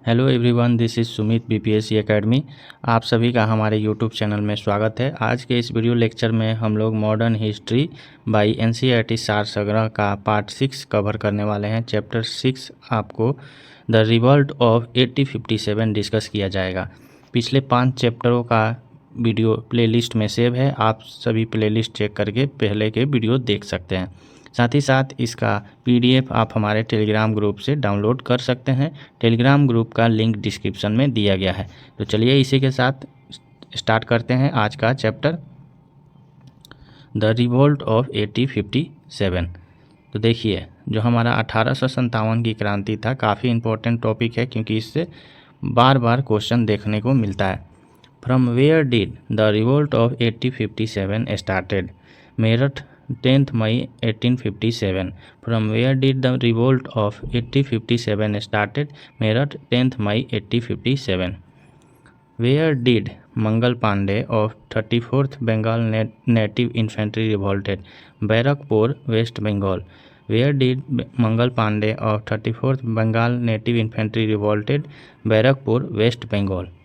Hello everyone, this is Sumit BPSC academy. आप सभी का हमारे यूट्यूब चैनल में स्वागत है। आज के इस वीडियो लेक्चर में हम लोग मॉडर्न हिस्ट्री बाय एनसीईआरटी सार संग्रह का पार्ट 6 कवर करने वाले हैं। चैप्टर 6 आपको द रिवॉल्ट ऑफ 1857 डिस्कस किया जाएगा। पिछले 5 चैप्टरों का वीडियो प्लेलिस्ट में सेव है, आप सभी प्लेलिस्ट चेक करके पहले के वीडियो देख सकते हैं। साथ ही साथ इसका पीडीएफ आप हमारे टेलीग्राम ग्रुप से डाउनलोड कर सकते हैं। टेलीग्राम ग्रुप का लिंक डिस्क्रिप्शन में दिया गया है। तो चलिए इसी के साथ स्टार्ट करते हैं आज का चैप्टर, द रिवोल्ट ऑफ 1857। तो देखिए, जो हमारा 1857 की क्रांति था, काफ़ी इम्पोर्टेंट टॉपिक है क्योंकि इससे बार बार क्वेश्चन देखने को मिलता है। From where did the revolt of 1857 started? Meerut, 10th May 1857. From where did the revolt of 1857 started? Meerut, 10th May 1857. Where did Mangal Pandey of 34th Bengal Native Infantry revolted? Barakpur, West Bengal. Where did Mangal Pandey of 34th Bengal Native Infantry revolted? Barakpur, West Bengal.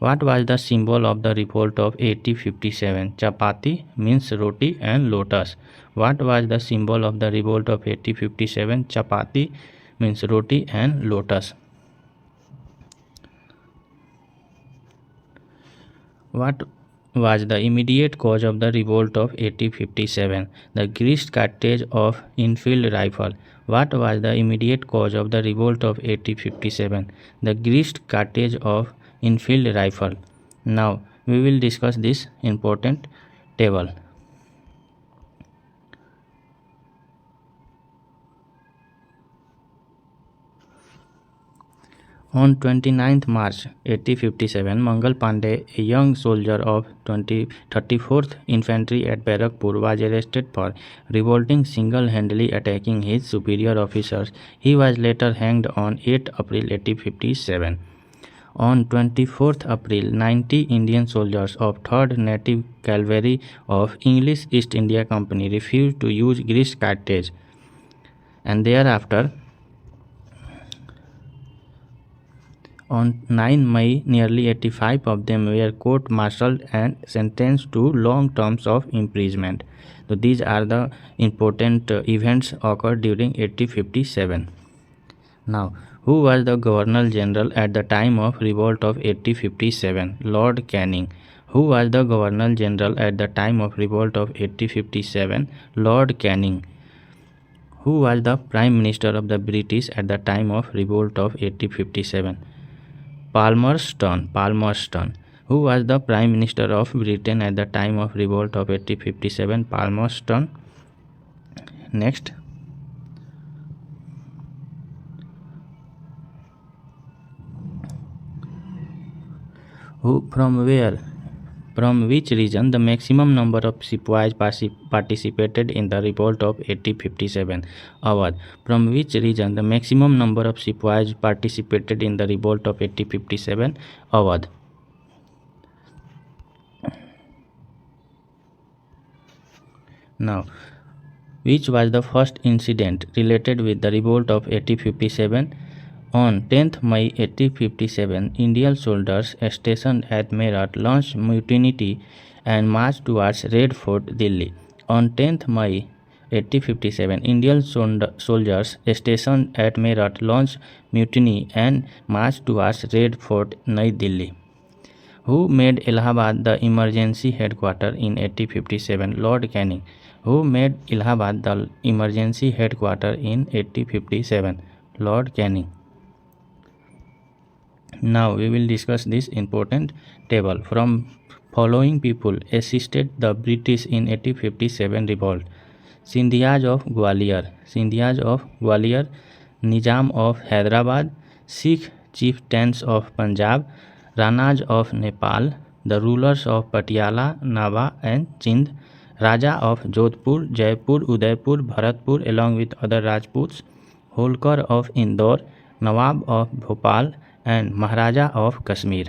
What was the symbol of the revolt of 1857? Chapati means roti and lotus. What was the symbol of the revolt of 1857? Chapati means roti and lotus. What was the immediate cause of the revolt of 1857? The greased cartridge of Enfield rifle. What was the immediate cause of the revolt of 1857? The greased cartridge of Enfield rifle. Now we will discuss this important table. On 29th March 1857, Mangal Pandey, a young soldier of 34th Infantry at Barakpur, was arrested for revolting single-handedly attacking his superior officers. He was later hanged on 8 April 1857. On 24th April, 90 Indian soldiers of 3rd Native Cavalry of English East India Company refused to use grease cartridge, and thereafter on 9 May, nearly 85 of them were court-martialed and sentenced to long terms of imprisonment. So these are the important events occurred during 1857. Now, who was the Governor General at the time of revolt of 1857? Lord Canning. Who was the Governor General at the time of revolt of 1857? Lord Canning. Who was the Prime Minister of the British at the time of revolt of 1857? Palmerston. Palmerston. Who was the Prime Minister of Britain at the time of revolt of 1857? Palmerston. Next. From which region the maximum number of Sepoys participated in the revolt of 1857? Awadh. From which region the maximum number of Sepoys participated in the revolt of 1857? Awadh. Now, which was the first incident related with the revolt of 1857? On 10th May 1857, Indian soldiers stationed at Meerut launched mutiny and marched towards Red Fort, Delhi. On 10th May 1857, Indian soldiers stationed at Meerut launched mutiny and marched towards Red Fort, New Delhi. Who made Allahabad the emergency headquarters in 1857? Lord Canning. Who made Allahabad the emergency headquarters in 1857? Lord Canning. Now we will discuss this important table. From following people assisted the British in 1857 revolt: Sindhyas of Gwalior, Nizam of Hyderabad, Sikh chieftains of Punjab, Ranas of Nepal, the rulers of Patiala, Nava and Sindh, Raja of Jodhpur, Jaipur, Udaipur, Bharatpur along with other Rajputs, Holkar of Indore, Nawab of Bhopal and Maharaja of Kashmir.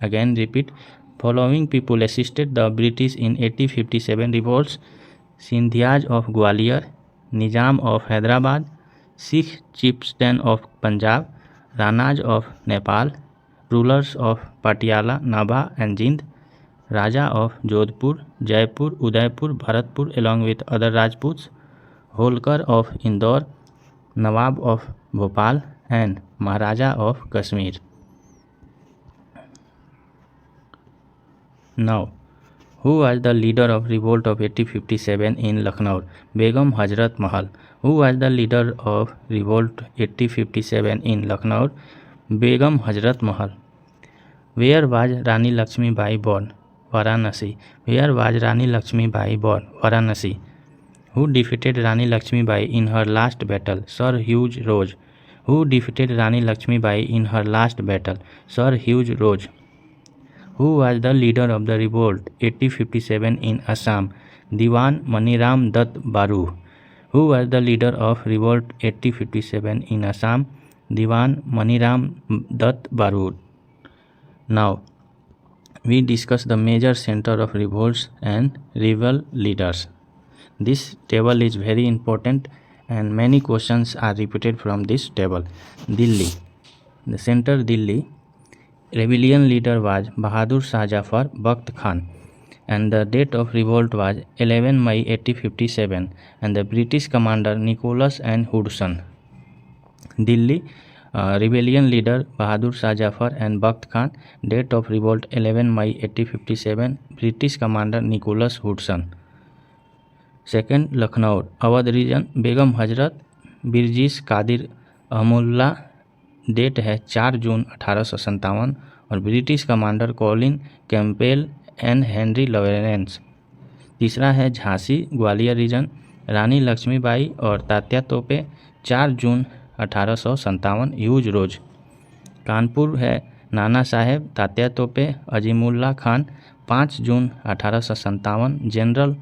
Again repeat, following people assisted the British in 1857 revolts: Sindhyas of Gwalior, Nizam of Hyderabad, Sikh chieftain of Punjab, Ranas of Nepal, rulers of Patiala, Nabha and Jind, Raja of Jodhpur, Jaipur, Udaipur, Bharatpur along with other Rajputs, Holkar of Indore, Nawab of Bhopal and Maharaja of Kashmir. Now, who was the leader of revolt of 1857 in Lucknow? Begum Hazrat Mahal. Who was the leader of revolt 1857 in Lucknow? Begum Hazrat Mahal. Where was Rani Lakshmi Bai born? Varanasi. Where was Rani Lakshmi Bai born? Varanasi. Who defeated Rani Lakshmi Bai in her last battle? Sir Hugh Roach. Who defeated Rani Lakshmi Bai in her last battle? Sir Hugh Roach. Who was the leader of the revolt 1857 in Assam? Diwan Maniram Dutt Baru. Who was the leader of revolt 1857 in Assam? Diwan Maniram Dutt Baru. Now, we discuss the major center of revolts and rebel leaders. This table is very important and many questions are repeated from this table. Delhi. The center Delhi. Rebellion leader was Bahadur Shah Jafar Bakht Khan and the date of revolt was 11 May 1857 and the British commander Nicholas and Hudson. Delhi. Rebellion leader Bahadur Shah Jafar and Bakht Khan, date of revolt 11 May 1857, British commander Nicholas Hudson. Second, Lucknow, Awadh region, Begum Hazrat Birjis Qadir Ahmadullah, date है 4 June 1857 और British commander Colin Campbell and Henry Lawrence. तीसरा है Jhansi Gwalior region, Rani Laxmibai और तात्या तोपे 4 June 1857 huge रोज। कानपुर है नाना साहेब तात्या तोपे अजीमुल्ला खान 5 जून 1857 general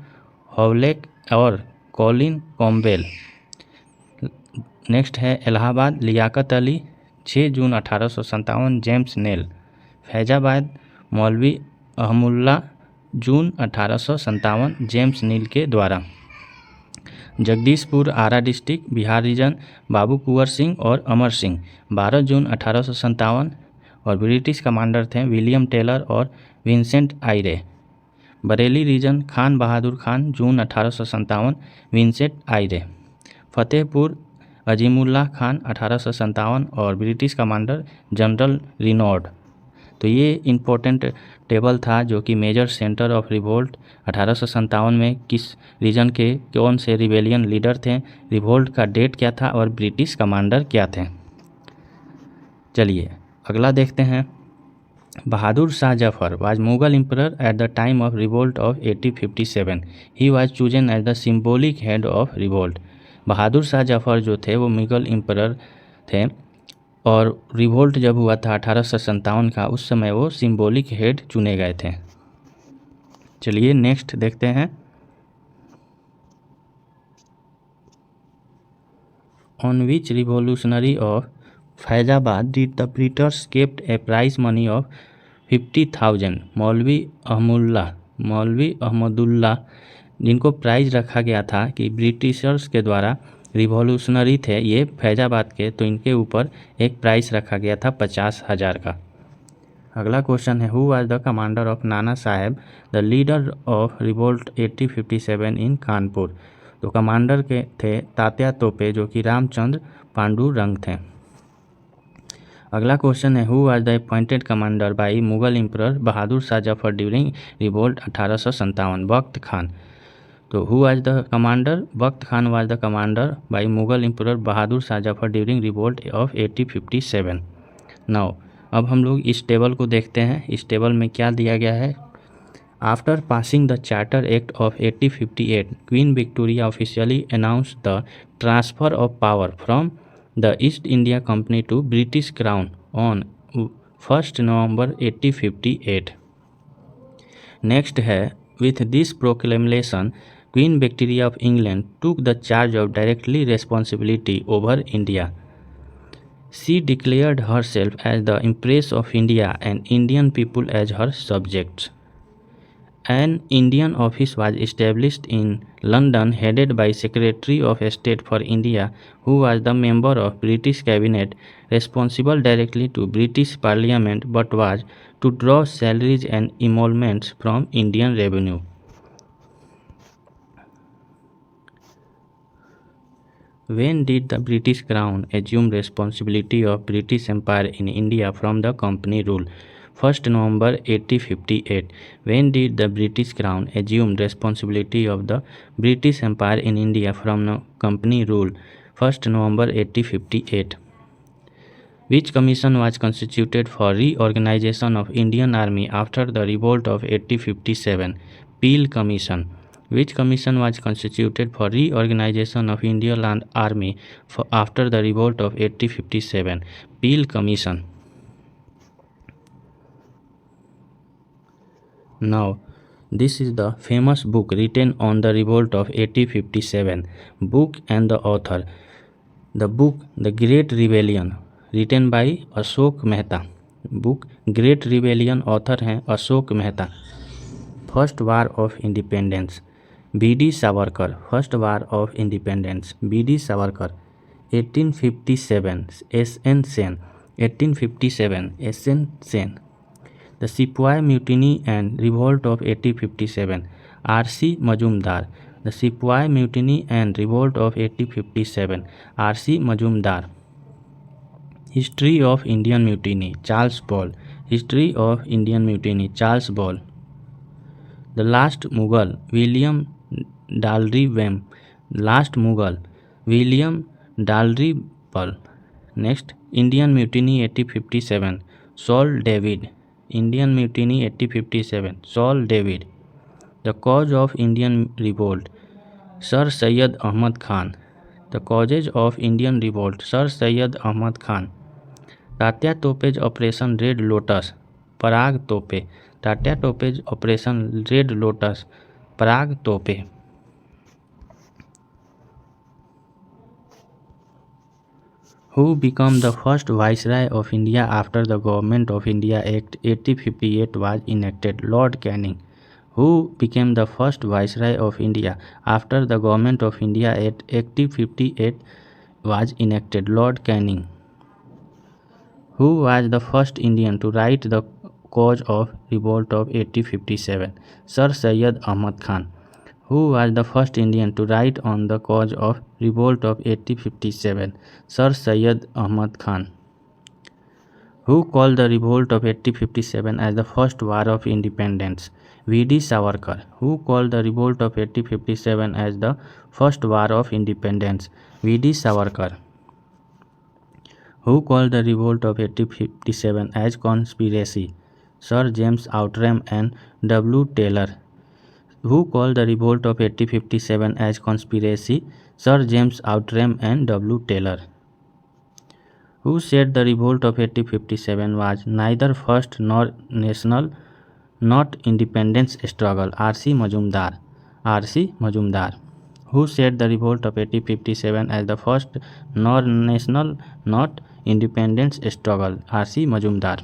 हॉवलेक और Colin Campbell. Next है इलाहाबाद लियाकत अली 6 जून 1857 जेम्स नेल। फैजाबाद मौलवी अहमुल्ला जून 1857 जेम्स नील के द्वारा। जगदीशपुर आरा डिस्ट्रिक्ट बिहार रीजन, बाबू कुंवर सिंह और अमर सिंह 12 जून 1857 और ब्रिटिश कमांडर थे विलियम टेलर और विंसेंट आयरे। बरेली रीजन खान बहादुर खान जून 1857 विंसेंट आयरे। फतेहपुर अजीमुल्ला खान 1857 और ब्रिटिश कमांडर जनरल रिनॉर्ड। तो ये इम्पोर्टेंट टेबल था जो कि मेजर सेंटर ऑफ रिवोल्ट 1857 में किस रीजन के कौन से रिबेलियन लीडर थे, रिवोल्ट का डेट क्या था और ब्रिटिश कमांडर क्या थे। चलिए अगला देखते हैं। Bahadur Shah Zafar was Mughal emperor at the time of revolt of 1857। He was chosen as the symbolic head of revolt. Bahadur Shah Zafar जो थे वो मुगल एम्परर थे और रिवोल्ट जब हुआ था 1857 का, उस समय वो सिंबॉलिक हेड चुने गए थे। चलिए नेक्स्ट देखते हैं। On which revolutionary of Faizabad did the British kept a prize money of 50,000। Maulvi Ahmadullah जिनको प्राइज रखा गया था कि ब्रिटिशर्स के द्वारा रिवॉल्यूशनरी थे ये फैजाबाद के, तो इनके ऊपर एक प्राइस रखा गया था 50,000 का। अगला क्वेश्चन है who was the commander of Nana Saheb the leader of revolt 1857 इन कानपुर। तो कमांडर के थे तात्या तोपे जो कि रामचंद्र पांडु रंग थे। अगला क्वेश्चन है who was the appointed commander by Mughal emperor Bahadur Shah Zafar during revolt 1857। बख्त खान। तो who was the commander? Bakht Khan was the commander by Mughal emperor Bahadur Shah Zafar during revolt of 1857। Now अब हम लोग इस टेबल को देखते हैं। इस टेबल में क्या दिया गया है। After passing the charter act of 1858 Queen Victoria officially announce the transfer of power from the East India Company to British crown on 1 November 1858। Next है with this proclamation Queen Victoria of England took the charge of directly responsibility over India. She declared herself as the Empress of India and Indian people as her subjects. An Indian office was established in London headed by Secretary of State for India, who was the member of British cabinet responsible directly to British Parliament but was to draw salaries and emoluments from Indian revenue. When did the British Crown assume responsibility of British Empire in India from the Company rule? 1st November 1858. When did the British Crown assume responsibility of the British Empire in India from the Company rule? 1st November 1858. Which commission was constituted for reorganization of Indian Army after the revolt of 1857? Peel Commission. Which commission was constituted for reorganization of Indian Land Army after the revolt of 1857? Peel Commission. Now, this is the famous book written on the revolt of 1857. Book and the author. The book The Great Rebellion, written by Ashok Mehta. Book great rebellion, author हैं Ashok Mehta. First war of independence, B D. Savarkar. First war of independence, B D. Savarkar. 1857 S N. Sen. 1857 S N. Sen. The sipahi mutiny and revolt of 1857, R C. Majumdar. The sipahi mutiny and revolt of 1857, R C. Majumdar. History of Indian mutiny, Charles Ball. History of Indian mutiny, Charles Ball. The last Mughal, William Dalrymple. Last Mughal, William डालरीबल. Next, Indian mutiny 1857, Saul David. Indian mutiny 1857, Saul David. The cause of Indian revolt, sir Syed Ahmad Khan. The causes of Indian revolt, sir Syed Ahmad Khan. Tatya Tope's operation red lotus, Parag Tope. Tatya Tope's operation red lotus, Parag Tope. Who became the first Viceroy of India after the Government of India Act 1858 was enacted? Lord Canning. Who became the first Viceroy of India after the Government of India Act 1858 was enacted? Lord Canning. Who was the first Indian to write the cause of revolt of 1857? Sir Syed Ahmad Khan. Who was the first Indian to write on the cause of revolt of 1857? Sir Syed Ahmad Khan. Who called the revolt of 1857 as the first war of independence? V.D. Savarkar. Who called the revolt of 1857 as the first war of independence? V.D. Savarkar. Who called the revolt of 1857 as conspiracy? Sir James Outram and W. Taylor. Who called the revolt of 1857 as conspiracy? Sir James Outram and W. Taylor. Who said the revolt of 1857 was neither first nor national, not independence struggle? R.C. Majumdar. R.C. Majumdar. Who said the revolt of 1857 as the first nor national, not independence struggle? R.C. Majumdar.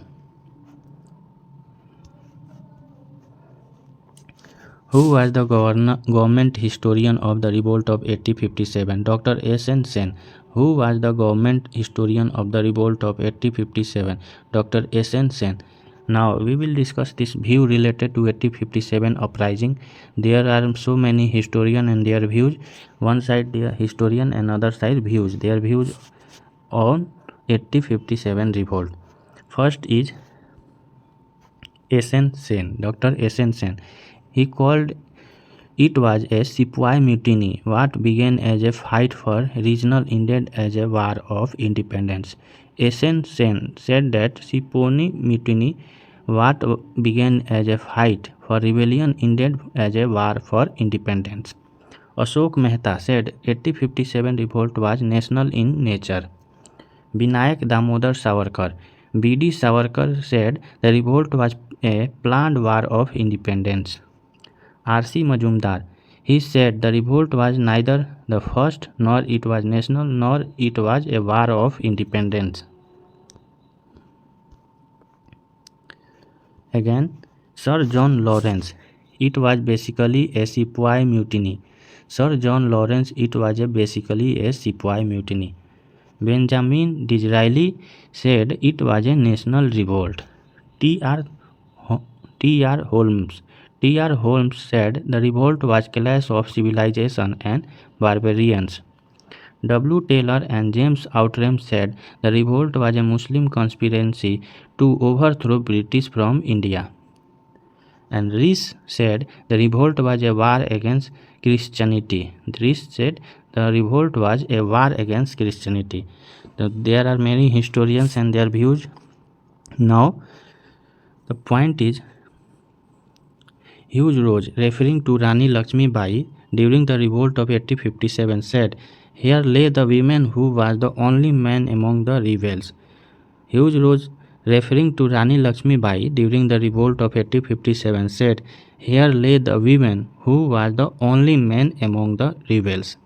Who was the government historian of the revolt of 1857? Dr. S.N. Sen. Who was the government historian of the revolt of 1857? Dr. S.N. Sen. Now we will discuss this view related to 1857 uprising. There are so many historians and their views. One side their historian and other side views. Their views on 1857 revolt. First is S.N. Sen. Dr. S.N. Sen. He called it was a Sepoy mutiny, what began as a fight for regional ended as a war of independence. S.N. Sen said that Sepoy mutiny, what began as a fight for rebellion, ended as a war for independence. Ashok Mehta said 1857 revolt was national in nature. Vinayak Damodar Savarkar. B.D. Savarkar said the revolt was a planned war of independence. R.C. Majumdar. He said the revolt was neither the first, nor it was national, nor it was a war of independence. Again, Sir John Lawrence. it was basically a Sepoy mutiny. Sir John Lawrence, it was basically a Sepoy mutiny. Benjamin Disraeli said it was a national revolt. T.R. T.R. Holmes. T.R. Holmes said the revolt was clash of civilization and barbarians. W. Taylor and James Outram said the revolt was a Muslim conspiracy to overthrow British from India. And Rees said the revolt was a war against Christianity. Rees said the revolt was a war against Christianity. There are many historians and their views. Now, the point is, Hugh Rose, referring to Rani Lakshmi Bai during the revolt of 1857, said, "Here lay the woman who was the only man among the rebels." Hugh Rose, referring to Rani Lakshmi Bai during the revolt of 1857, said, "Here lay the woman who was the only man among the rebels."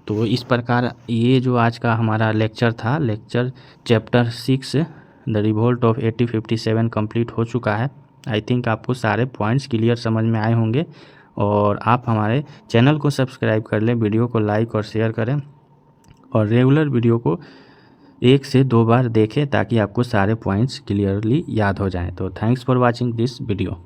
तो इस प्रकार ये जो आज का हमारा lecture था, lecture chapter 6 the revolt of 1857 complete हो चुका है। आई थिंक आपको सारे पॉइंट्स क्लियर समझ में आए होंगे और आप हमारे चैनल को सब्सक्राइब कर लें, वीडियो को लाइक और शेयर करें और रेगुलर वीडियो को 1 से 2 बार देखें ताकि आपको सारे पॉइंट्स क्लियरली याद हो जाएं। तो thanks for watching this video.